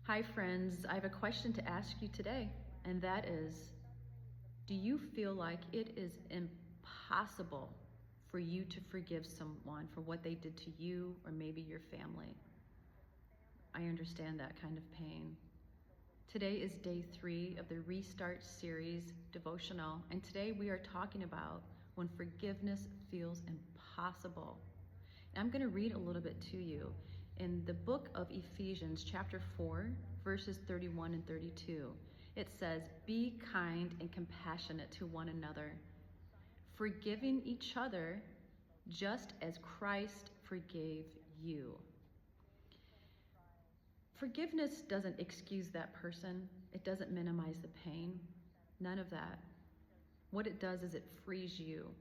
Hi, friends. I have a question to ask you today, and that is, do you feel like it is impossible for you to forgive someone for what they did to you or maybe your family? I understand that kind of pain. Today is day 3 of the Restart series devotional, and today we are talking about when forgiveness feels impossible. And I'm going to read a little bit to you. In the book of Ephesians, chapter 4, verses 31 and 32, it says, "Be kind and compassionate to one another, forgiving each other just as Christ forgave you." Forgiveness doesn't excuse that person. It doesn't minimize the pain. None of that. What it does is it frees you.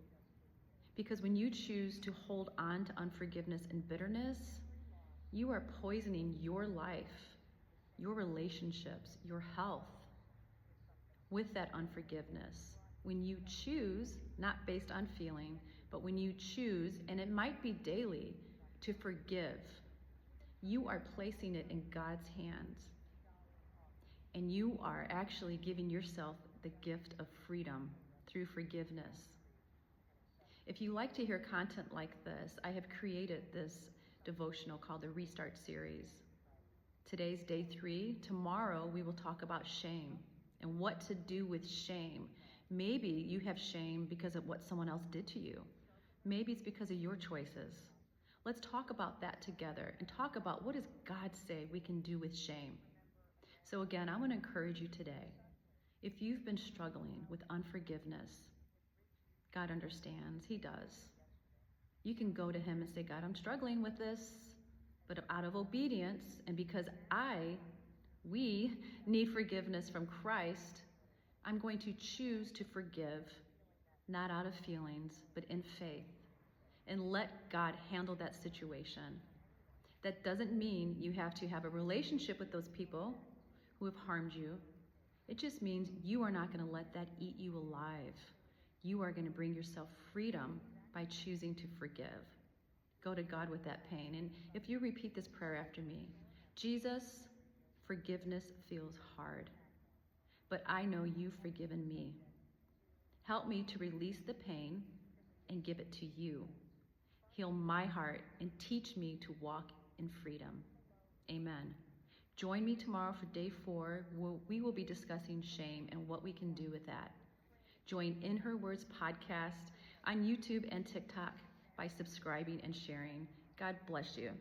Because when you choose to hold on to unforgiveness and bitterness, you are poisoning your life, your relationships, your health with that unforgiveness. When you choose, not based on feeling, but when you choose, and it might be daily, to forgive, you are placing it in God's hands. And you are actually giving yourself the gift of freedom through forgiveness. If you like to hear content like this, I have created this devotional called the Restart series. Today's day 3. Tomorrow we will talk about shame and what to do with shame. Maybe you have shame because of what someone else did to you. Maybe it's because of your choices. Let's talk about that together and talk about what does God say we can do with shame. So again, I want to encourage you today. If you've been struggling with unforgiveness, God understands. He does. You can go to him and say, "God, I'm struggling with this, but out of obedience and because we need forgiveness from Christ, I'm going to choose to forgive, not out of feelings, but in faith, and let God handle that situation." That doesn't mean you have to have a relationship with those people who have harmed you. It just means you are not going to let that eat you alive. You are going to bring yourself freedom by choosing to forgive. Go to God with that pain. And if you repeat this prayer after me, "Jesus, forgiveness feels hard, but I know you've forgiven me. Help me to release the pain and give it to you. Heal my heart and teach me to walk in freedom. Amen." Join me tomorrow for day 4. We will be discussing shame and what we can do with that. Join In Her Words podcast on YouTube and TikTok by subscribing and sharing. God bless you.